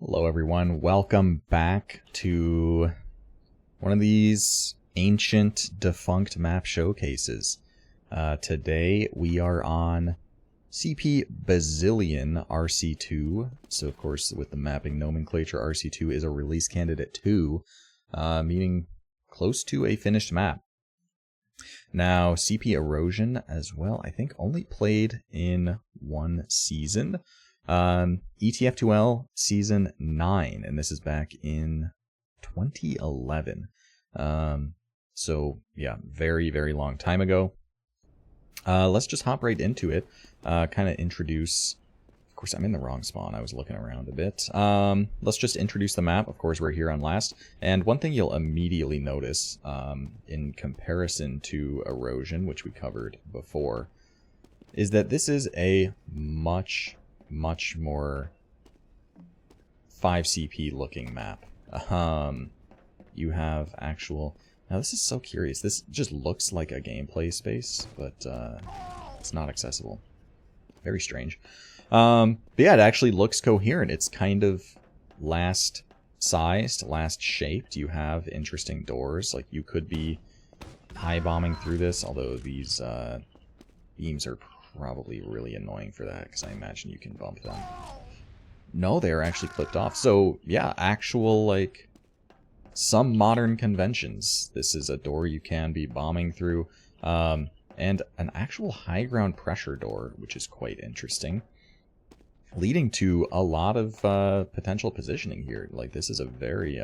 Hello everyone, welcome back to one of these ancient defunct map showcases. Today we are on CP Bazillion RC2, so of course with the mapping nomenclature RC2 is a release candidate 2, meaning close to a finished map. Now CP Erosion as well, I think only played in one season. ETF2L Season 9, and this is back in 2011. So, yeah, very, very long time ago. Let's just hop right into it. Kind of introduce... Of course, I'm in the wrong spawn. I was looking around a bit. Let's just introduce the map. Of course, we're here on last. And one thing you'll immediately notice, in comparison to Erosion, which we covered before, is that this is a much more 5CP looking map. You have actual... Now this is so curious. This just looks like a gameplay space, but it's not accessible. Very strange. But yeah, it actually looks coherent. It's kind of last sized, last shaped. You have interesting doors. Like you could be high bombing through this, although these beams are probably really annoying for that, because I imagine you can bump them. No, they are actually clipped off. So, yeah, actual, like, some modern conventions. This is a door you can be bombing through, and an actual high ground pressure door, which is quite interesting, leading to a lot of potential positioning here. Like, this is a very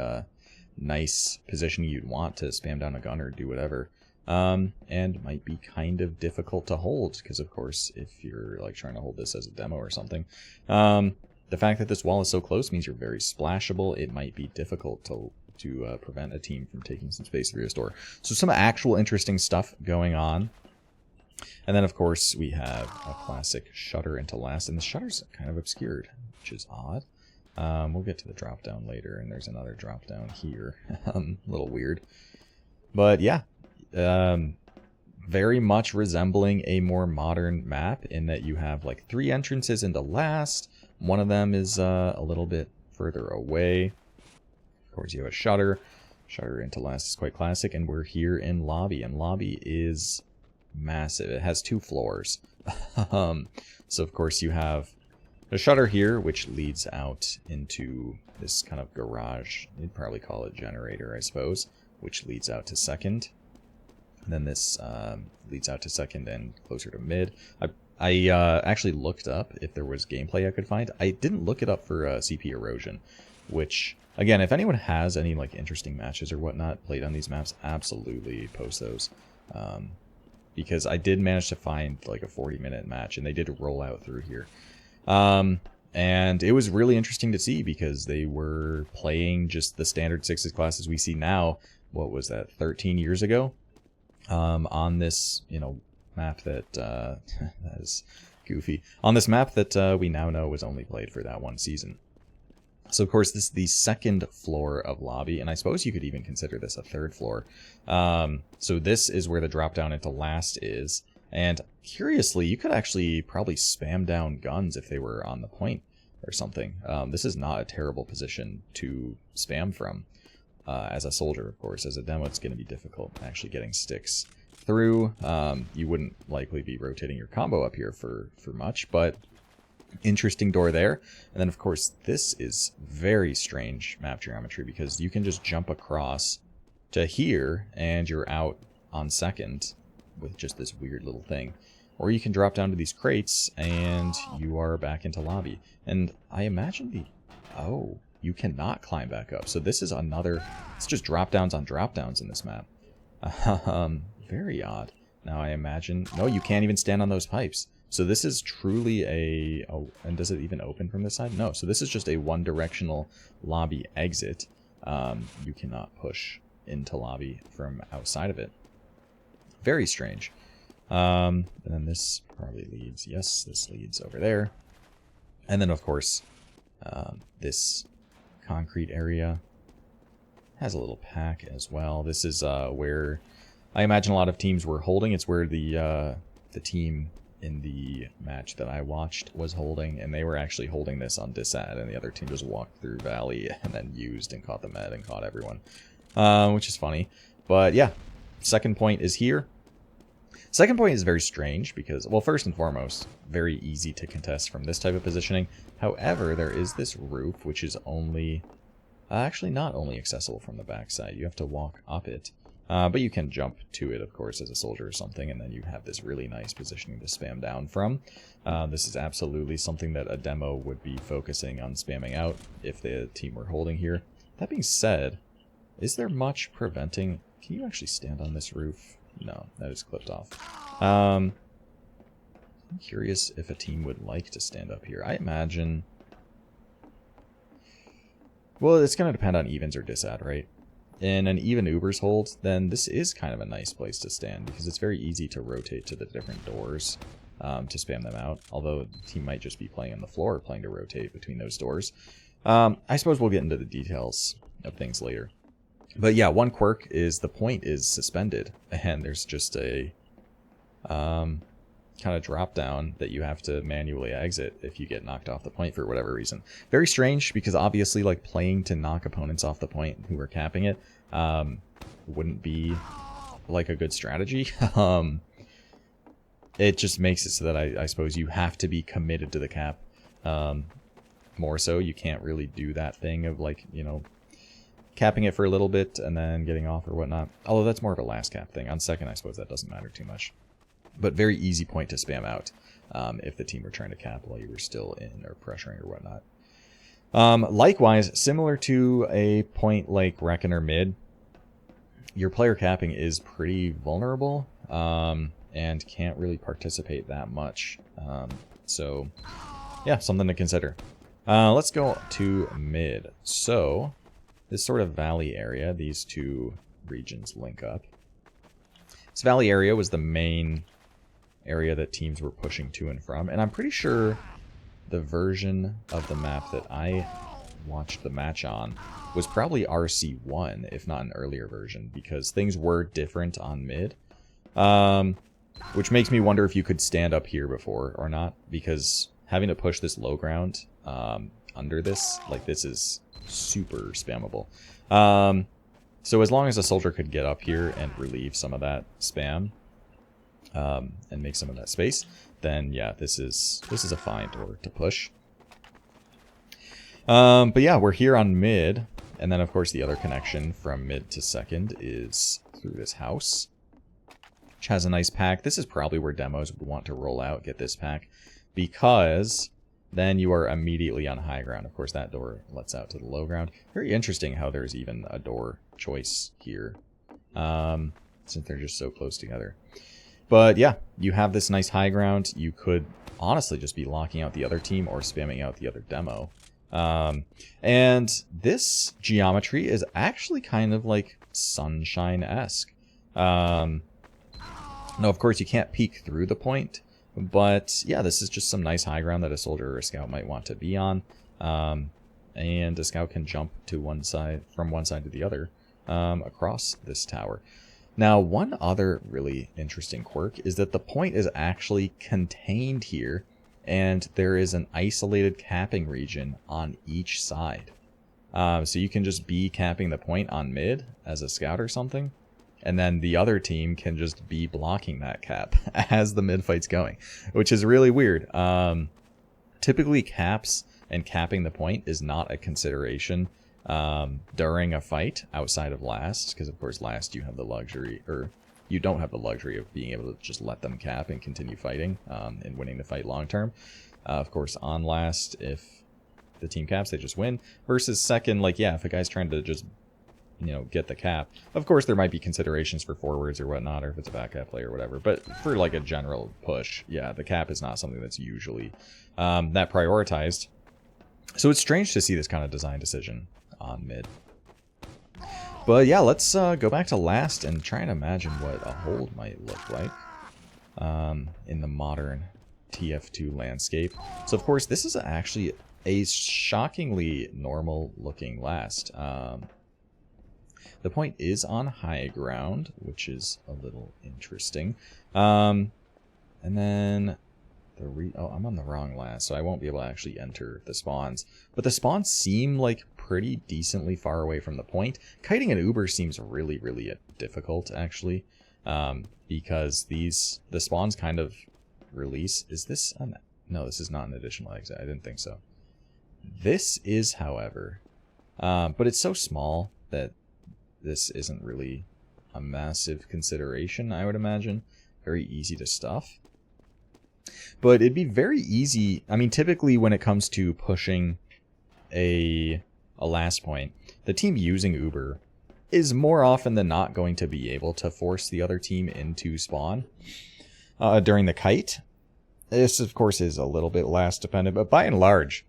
nice positioning you'd want to spam down a gun or do whatever. And might be kind of difficult to hold, because of course, if you're like trying to hold this as a demo or something, the fact that this wall is so close means you're very splashable. It might be difficult to prevent a team from taking some space through this door. So some actual interesting stuff going on. And then of course we have a classic shutter into last, and the shutter's kind of obscured, which is odd. We'll get to the drop down later, and there's another drop down here. A little weird, but yeah. Very much resembling a more modern map in that you have like 3 entrances into last. One of them is a little bit further away. Of course, you have a shutter. Shutter into last is quite classic, and we're here in lobby, and lobby is massive. It has 2 floors. So of course you have a shutter here, which leads out into this kind of garage. You'd probably call it generator, I suppose, which leads out to second. And then this leads out to second and closer to mid. I actually looked up if there was gameplay I could find. I didn't look it up for CP Erosion, which, again, if anyone has any like interesting matches or whatnot played on these maps, absolutely post those. Because I did manage to find like a 40-minute match, and they did roll out through here. And it was really interesting to see, because they were playing just the standard 6s classes we see now. What was that, 13 years ago? On this, map that, that is goofy, on this map that we now know was only played for that one season. So of course this is the second floor of lobby, and I suppose you could even consider this a third floor. So this is where the drop down into last is, and curiously you could actually probably spam down guns if they were on the point or something. This is not a terrible position to spam from. As a soldier, of course. As a demo, it's going to be difficult actually getting sticks through. You wouldn't likely be rotating your combo up here for much, but interesting door there. And then, of course, this is very strange map geometry, because you can just jump across to here, and you're out on second with just this weird little thing. Or you can drop down to these crates, and you are back into lobby. And I imagine the... Oh... You cannot climb back up. So this is another... It's just drop-downs on drop-downs in this map. Very odd. Now I imagine... No, you can't even stand on those pipes. So this is truly a... Oh, and does it even open from this side? No. So this is just a one-directional lobby exit. You cannot push into lobby from outside of it. Very strange. And then this probably leads... Yes, this leads over there. And then, of course, this... concrete area has a little pack as well. This is where I imagine a lot of teams were holding. It's where the team in the match that I watched was holding, and they were actually holding this on disad, and the other team just walked through Valley and then used and caught the med and caught everyone, which is funny. But yeah, second point is here. Second point is very strange because, well, first and foremost, very easy to contest from this type of positioning. However, there is this roof, which is only, actually not only accessible from the backside. You have to walk up it, but you can jump to it, of course, as a soldier or something, and then you have this really nice positioning to spam down from. This is absolutely something that a demo would be focusing on spamming out if the team were holding here. That being said, is there much preventing... Can you actually stand on this roof? No, that is clipped off. I'm curious if a team would like to stand up here. I imagine... Well, it's going to depend on evens or disad, right? In an even Ubers hold, then this is kind of a nice place to stand because it's very easy to rotate to the different doors to spam them out. Although the team might just be playing on the floor, playing to rotate between those doors. I suppose we'll get into the details of things later. But yeah, one quirk is the point is suspended, and there's just a kind of drop down that you have to manually exit if you get knocked off the point for whatever reason. Very strange, because obviously like playing to knock opponents off the point who are capping it wouldn't be like a good strategy. It just makes it so that I suppose you have to be committed to the cap. More so, you can't really do that thing of like, you know, capping it for a little bit and then getting off or whatnot. Although that's more of a last cap thing. On second, I suppose that doesn't matter too much. But very easy point to spam out if the team were trying to cap while you were still in or pressuring or whatnot. Likewise, similar to a point like Reckoner mid, your player capping is pretty vulnerable and can't really participate that much. So, yeah, something to consider. Let's go to mid. So... this sort of valley area, these two regions link up. This valley area was the main area that teams were pushing to and from, and I'm pretty sure the version of the map that I watched the match on was probably RC1, if not an earlier version, because things were different on mid. Which makes me wonder if you could stand up here before or not, because having to push this low ground under this, like this is... super spammable. So as long as a soldier could get up here and relieve some of that spam and make some of that space, then yeah, this is a fine door to push. But yeah, we're here on mid, and then of course the other connection from mid to second is through this house, which has a nice pack. This is probably where demos would want to roll out, get this pack, because then you are immediately on high ground. Of course, that door lets out to the low ground. Very interesting how there's even a door choice here, since they're just so close together. But yeah, you have this nice high ground. You could honestly just be locking out the other team or spamming out the other demo. And this geometry is actually kind of like Sunshine-esque. Now, of course, you can't peek through the point. But yeah, this is just some nice high ground that a soldier or a scout might want to be on. And a scout can jump to one side, from one side to the other, across this tower. Now, one other really interesting quirk is that the point is actually contained here, and there is an isolated capping region on each side. So you can just be capping the point on mid as a scout or something, and then the other team can just be blocking that cap as the mid fight's going, which is really weird. Typically, caps and capping the point is not a consideration during a fight outside of last, because of course last you have the luxury, or you don't have the luxury of being able to just let them cap and continue fighting and winning the fight long term. Of course, on last, if the team caps, they just win. Versus second, like, yeah, if a guy's trying to just, you know, get the cap. Of course, there might be considerations for forwards or whatnot, or if it's a back cap play or whatever. But for like a general push, yeah, the cap is not something that's usually that prioritized. So it's strange to see this kind of design decision on mid. But yeah, let's go back to last and try and imagine what a hold might look like in the modern TF2 landscape. So of course, this is actually a shockingly normal looking last. The point is on high ground, which is a little interesting. And then Oh, I'm on the wrong last, so I won't be able to actually enter the spawns. But the spawns seem like pretty decently far away from the point. Kiting an Uber seems really, really difficult, actually. Because the spawns kind of release. Is this... no, this is not an additional exit. I didn't think so. This is, however... but it's so small that this isn't really a massive consideration, I would imagine. Very easy to stuff. But it'd be very easy... I mean, typically when it comes to pushing a last point, the team using Uber is more often than not going to be able to force the other team into spawn during the kite. This, of course, is a little bit last dependent, but by and large,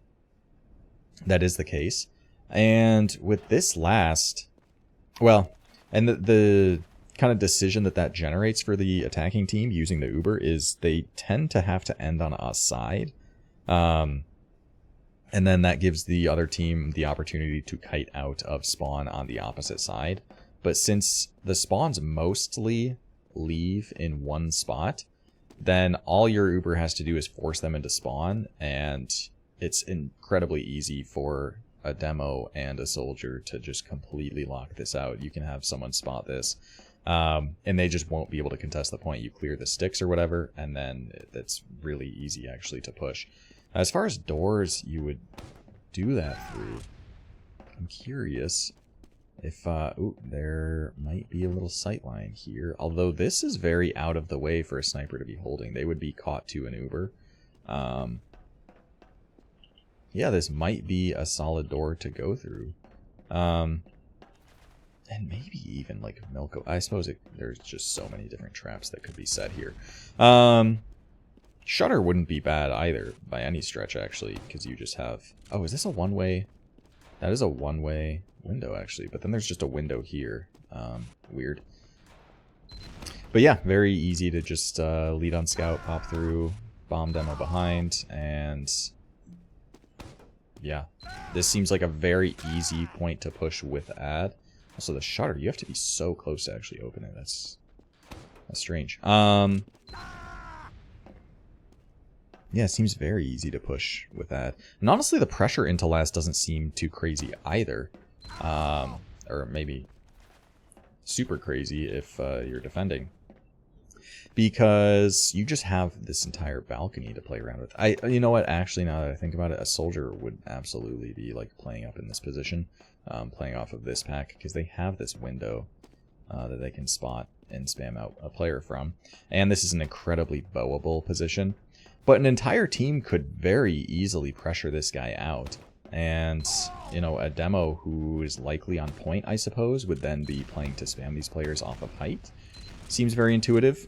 that is the case. And with this last, well, and the kind of decision that generates for the attacking team using the Uber is they tend to have to end on a side. And then that gives the other team the opportunity to kite out of spawn on the opposite side. But since the spawns mostly leave in one spot, then all your Uber has to do is force them into spawn, and it's incredibly easy for a demo and a soldier to just completely lock this out. You can have someone spot this, and they just won't be able to contest the point. You clear the sticks or whatever, and then it's really easy actually to push. As far as doors you would do that through, I'm curious if, ooh, there might be a little sightline here. Although this is very out of the way for a sniper to be holding. They would be caught to an Uber. Yeah, this might be a solid door to go through. And maybe even like Milko. I suppose there's just so many different traps that could be set here. Shutter wouldn't be bad either, by any stretch, actually, because you just have... Oh, is this a one-way? That is a one-way window, actually, but then there's just a window here. Weird. But yeah, very easy to just lead on scout, pop through, bomb demo behind, and... Yeah, this seems like a very easy point to push with ad. Also, the shutter, you have to be so close to actually open it. That's strange. Yeah, it seems very easy to push with that. And honestly, the pressure into last doesn't seem too crazy either. Or maybe super crazy if you're defending. Because you just have this entire balcony to play around with. You know what, actually, now that I think about it, a soldier would absolutely be like playing up in this position. Playing off of this pack, because they have this window that they can spot and spam out a player from. And this is an incredibly bowable position. But an entire team could very easily pressure this guy out. And, you know, a demo who is likely on point, I suppose, would then be playing to spam these players off of height. Seems very intuitive.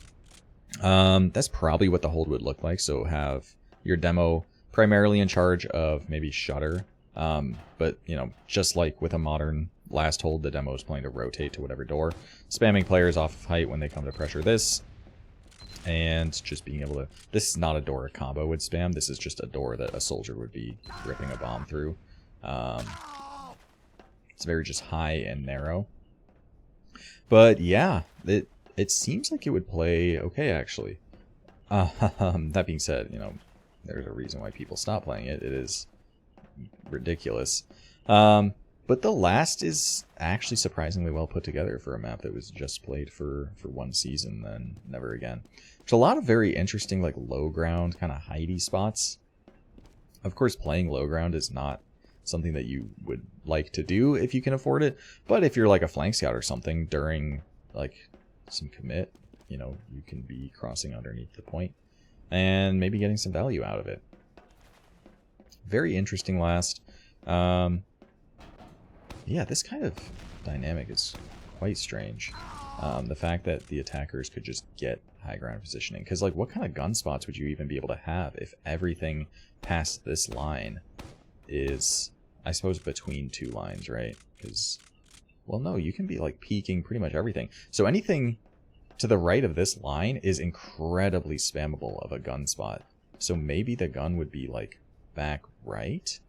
That's probably what the hold would look like. So have your demo primarily in charge of maybe shutter. But, you know, just like with a modern last hold, the demo is playing to rotate to whatever door. Spamming players off of height when they come to pressure this. And just being able to... This is not a door a combo would spam. This is just a door that a soldier would be ripping a bomb through. It's very just high and narrow. But yeah, it seems like it would play okay, actually. That being said, you know, there's a reason why people stop playing it. It is ridiculous. But the last is actually surprisingly well put together for a map that was just played for one season, then never again. There's a lot of very interesting, like, low ground, kind of hidey spots. Of course, playing low ground is not something that you would like to do if you can afford it. But if you're like a flank scout or something during, like, some commit, you know, you can be crossing underneath the point and maybe getting some value out of it. Very interesting last. Yeah, this kind of dynamic is quite strange. The fact that the attackers could just get high ground positioning. Because, like, what kind of gun spots would you even be able to have if everything past this line is, I suppose, between two lines, right? Because, well, no, you can be, like, peeking pretty much everything. So anything to the right of this line is incredibly spammable of a gun spot. So maybe the gun would be, like, back right?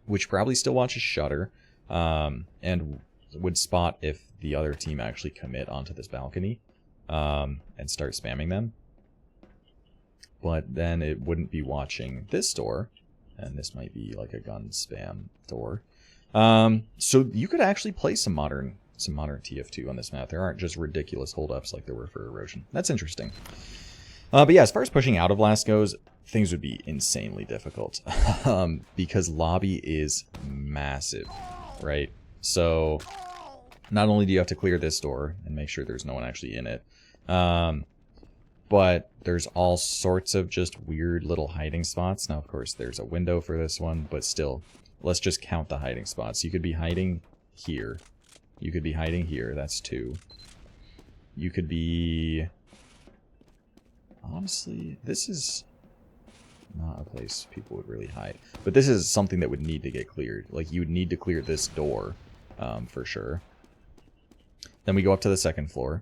Which probably still watches shutter, and would spot if the other team actually commit onto this balcony, and start spamming them. but then it wouldn't be watching this door, and this might be like a gun spam door. So you could actually play some modern TF2 on this map. There aren't just ridiculous holdups like there were for Erosion. That's interesting. But yeah, as far as pushing out of Blast goes, things would be insanely difficult because lobby is massive, right? So not only do you have to clear this door and make sure there's no one actually in it, but there's all sorts of just weird little hiding spots. Now, of course, there's a window for this one, but still, let's just count the hiding spots. You could be hiding here. You could be hiding here. That's 2. You could be... Honestly, this is not a place people would really hide. But this is something that would need to get cleared. Like, you would need to clear this door, for sure. Then we go up to the 2nd floor.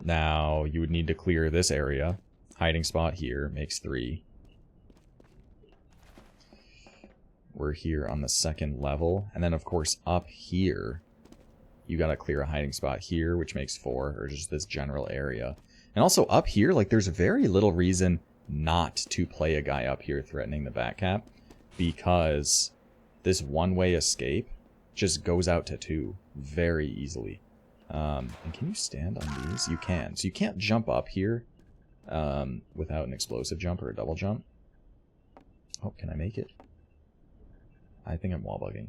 Now, you would need to clear this area. Hiding spot here makes 3. We're here on the 2nd level. And then, of course, up here, you gotta clear a hiding spot here, which makes 4, or just this general area. And also up here, like, there's very little reason not to play a guy up here threatening the back cap, because this one-way escape just goes out to 2 very easily. And can you stand on these? You can. So you can't jump up here without an explosive jump or a double jump. Oh, can I make it? I think I'm wall bugging.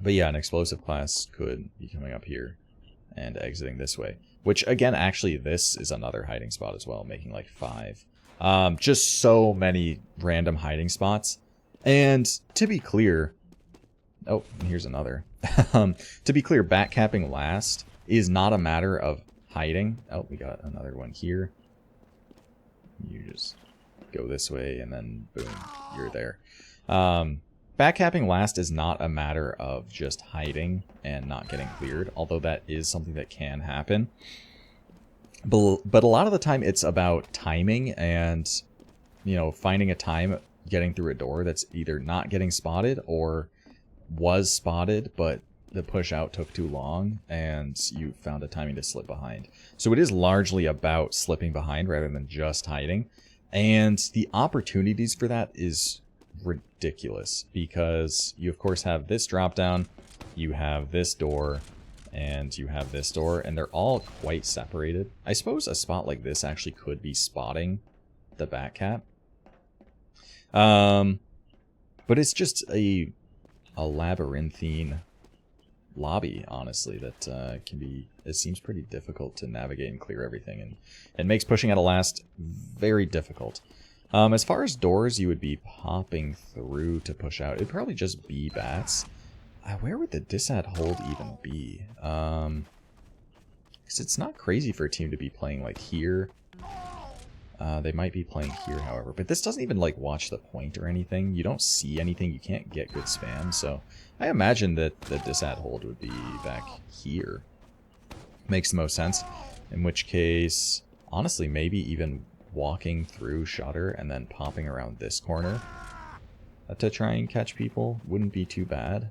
But yeah, an explosive class could be coming up here and exiting this way. Which, again, actually, this is another hiding spot as well, making like 5. Just so many random hiding spots. And to be clear... Oh, and here's another. To be clear, backcapping last is not a matter of hiding. Oh, we got another one here. You just go this way, and then boom, you're there. Backcapping last is not a matter of just hiding and not getting cleared, although that is something that can happen. But a lot of the time it's about timing and, you know, finding a time getting through a door that's either not getting spotted or was spotted, but the push out took too long and you found a timing to slip behind. So it is largely about slipping behind rather than just hiding. And the opportunities for that is ridiculous because you of course have this drop down, you have this door, and you have this door, and they're all quite separated. I suppose a spot like this actually could be spotting the back cap. But it's just a labyrinthine lobby, honestly, that can be, it seems pretty difficult to navigate and clear everything, and it makes pushing out a last very difficult. As far as doors you would be popping through to push out, it'd probably just be bats. Where would the disad hold even be? Because it's not crazy for a team to be playing like here. They might be playing here, however. But this doesn't even like watch the point or anything. You don't see anything. You can't get good spam. So I imagine that the disad hold would be back here. Makes the most sense. In which case, honestly, maybe even walking through shutter and then popping around this corner to try and catch people wouldn't be too bad.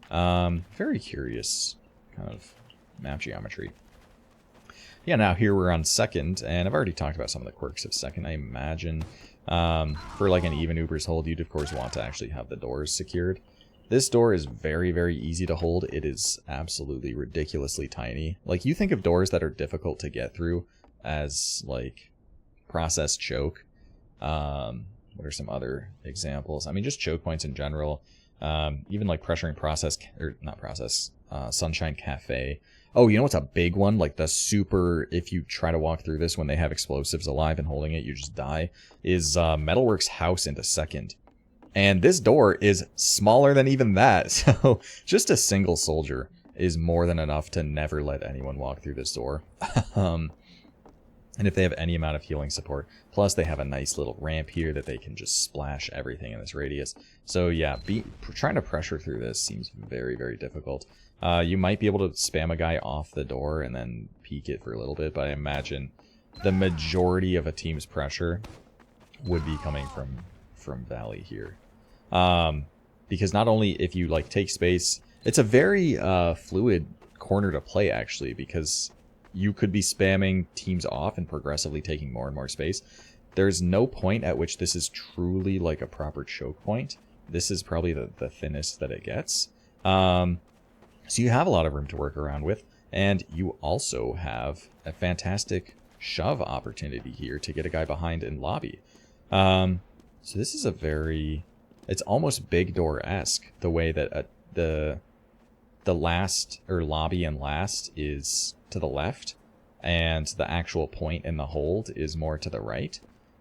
Very curious kind of map geometry. Yeah, now here we're on second, and I've already talked about some of the quirks of second. I imagine for like an even Uber's hold, you'd of course want to actually have the doors secured. This door is very, very easy to hold. It is absolutely ridiculously tiny. Like, you think of doors that are difficult to get through as like process choke. What are some other examples? I mean, just choke points in general. Even like pressuring process, or not process, Sunshine Cafe. Oh, you know what's a big one? Like the super, if you try to walk through this when they have explosives alive and holding it, you just die, is Metalworks House into second. And this door is smaller than even that. So just a single soldier is more than enough to never let anyone walk through this door. And if they have any amount of healing support, plus they have a nice little ramp here that they can just splash everything in this radius. So yeah, trying to pressure through this seems very, very difficult. You might be able to spam a guy off the door and then peek it for a little bit, but I imagine the majority of a team's pressure would be coming from Valley here. Because not only if you like take space, it's a very fluid corner to play actually, because you could be spamming teams off and progressively taking more and more space. There's no point at which this is truly like a proper choke point. This is probably the thinnest that it gets. So you have a lot of room to work around with. And you also have a fantastic shove opportunity here to get a guy behind in lobby. So this is a very... It's almost big door-esque, the way that the last, or lobby and last, is to the left, and the actual point in the hold is more to the right.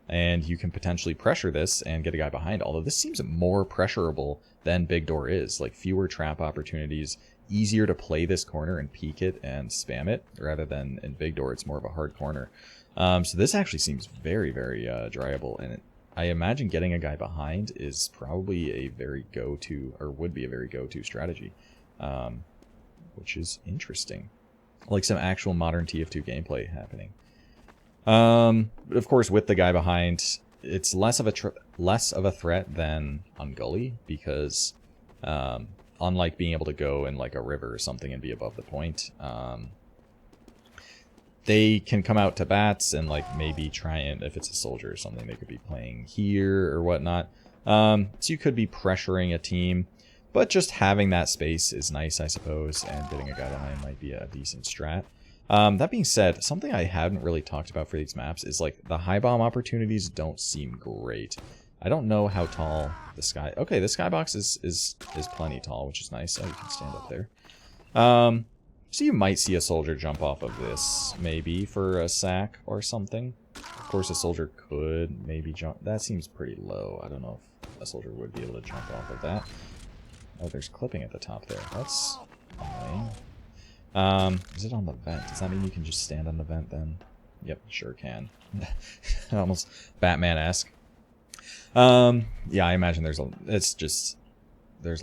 And you can potentially pressure this and get a guy behind, although this seems more pressurable than big door is. Like, fewer trap opportunities, easier to play this corner and peek it and spam it, rather than in big door, it's more of a hard corner. So this actually seems very, very dryable, and I imagine getting a guy behind is probably a very go-to, or would be a very go-to strategy, which is interesting. Like some actual modern TF2 gameplay happening. But of course, with the guy behind, it's less of a threat than on Gully, because unlike being able to go in like a river or something and be above the point, they can come out to bats and like maybe try and, if it's a soldier or something, they could be playing here or whatnot. So you could be pressuring a team, but just having that space is nice, I suppose, and getting a guy behind might be a decent strat. That being said, something I hadn't really talked about for these maps is like the high bomb opportunities don't seem great. I don't know how tall the sky... Okay, the skybox is plenty tall, which is nice. Oh, you can stand up there. So you might see a soldier jump off of this, maybe, for a sack or something. Of course, a soldier could maybe jump... That seems pretty low. I don't know if a soldier would be able to jump off of that. Oh, there's clipping at the top there. That's annoying. Is it on the vent? Does that mean you can just stand on the vent then? Yep, sure can. Almost Batman-esque. Yeah, I imagine there's a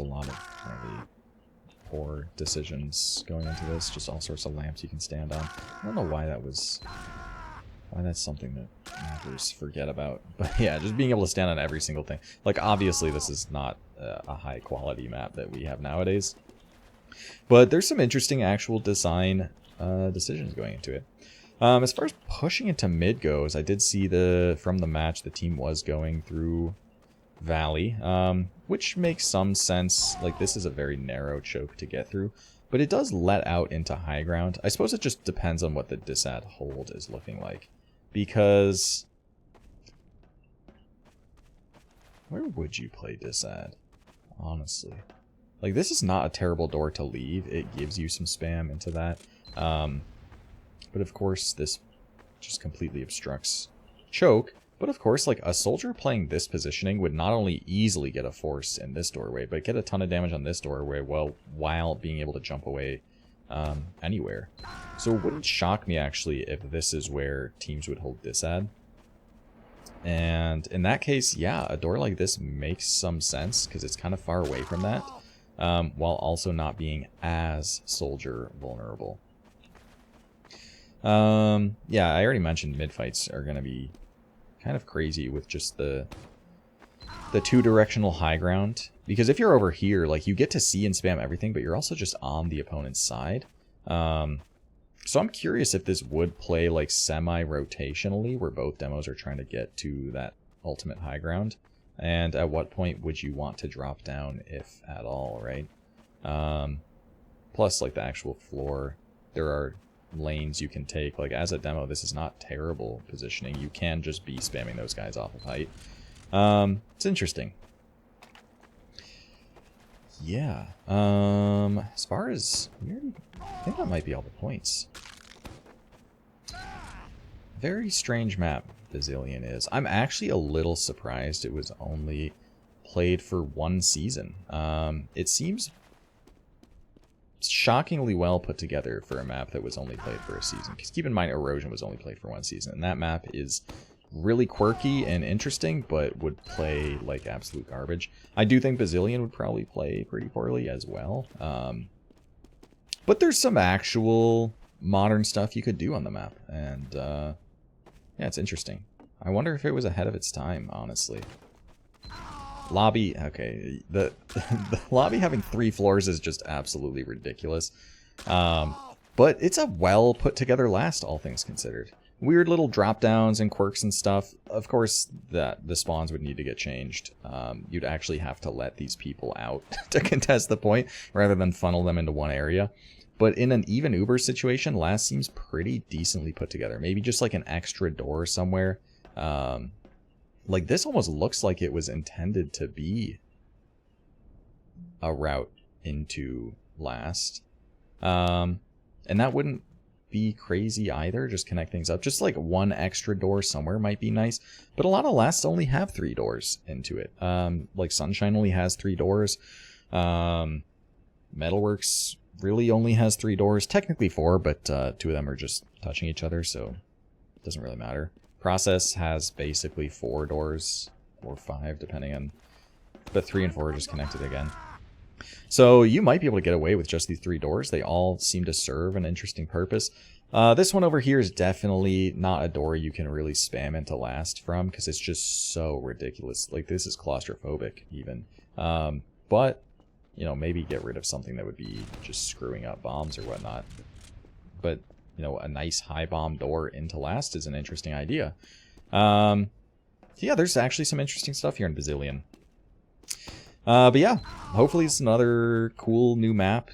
lot of really poor decisions going into this. Just all sorts of lamps you can stand on. I don't know why that's something that mappers forget about. But yeah, just being able to stand on every single thing. Like, obviously this is not a high quality map that we have nowadays. But there's some interesting actual design decisions going into it. As far as pushing into mid goes, I did see from the match the team was going through Valley, which makes some sense. Like, this is a very narrow choke to get through, but it does let out into high ground. I suppose it just depends on what the disad hold is looking like, because where would you play disad, honestly? Like, this is not a terrible door to leave. It gives you some spam into that. But of course, this just completely obstructs choke. But of course, like, a soldier playing this positioning would not only easily get a force in this doorway, but get a ton of damage on this doorway while being able to jump away anywhere. So it wouldn't shock me, actually, if this is where teams would hold disad. And in that case, yeah, a door like this makes some sense, because it's kind of far away from that. While also not being as soldier vulnerable. Yeah, I already mentioned mid-fights are going to be kind of crazy with just the two-directional high ground. Because if you're over here, like, you get to see and spam everything, but you're also just on the opponent's side. So I'm curious if this would play, like, semi-rotationally, where both demos are trying to get to that ultimate high ground. And at what point would you want to drop down, if at all, right? Plus, like, the actual floor, there are lanes you can take. Like, as a demo, this is not terrible positioning. You can just be spamming those guys off of height. It's interesting. Yeah. As far as... I think that might be all the points. Very strange map Bazillion is. I'm actually a little surprised it was only played for one season. It seems shockingly well put together for a map that was only played for a season. Because keep in mind, Erosion was only played for one season. And that map is really quirky and interesting, but would play like absolute garbage. I do think Bazillion would probably play pretty poorly as well. But there's some actual modern stuff you could do on the map. And yeah, it's interesting. I wonder if it was ahead of its time, honestly. Lobby, okay, the lobby having 3 floors is just absolutely ridiculous. But it's a well put together last, all things considered. Weird little drop downs and quirks and stuff. Of course, the spawns would need to get changed. You'd actually have to let these people out to contest the point rather than funnel them into one area. But in an even Uber situation, last seems pretty decently put together. Maybe just like an extra door somewhere. Like this almost looks like it was intended to be a route into last. And that wouldn't be crazy either, just connect things up. Just like one extra door somewhere might be nice, but a lot of lasts only have 3 doors into it. Like Sunshine only has 3 doors. Metalworks really only has 3 doors, technically 4, but 2 of them are just touching each other, so it doesn't really matter. Process has basically 4 doors, or 5 depending on, but 3 and 4 are just connected again. So you might be able to get away with just these 3 doors. They all seem to serve an interesting purpose. This one over here is definitely not a door you can really spam into last from, because it's just so ridiculous. Like, this is claustrophobic, even. But, you know, maybe get rid of something that would be just screwing up bombs or whatnot. But, you know, a nice high bomb door into last is an interesting idea. Yeah, there's actually some interesting stuff here in Bazillion. But yeah, hopefully it's another cool new map.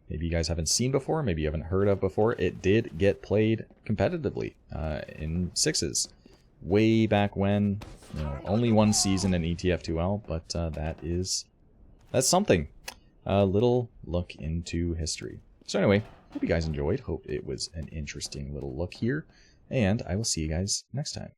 Maybe you guys haven't seen before, maybe you haven't heard of before. It did get played competitively in 6s. Way back when, you know, only 1 season in ETF2L, but that's something. A little look into history. So anyway, hope you guys enjoyed. Hope it was an interesting little look here, and I will see you guys next time.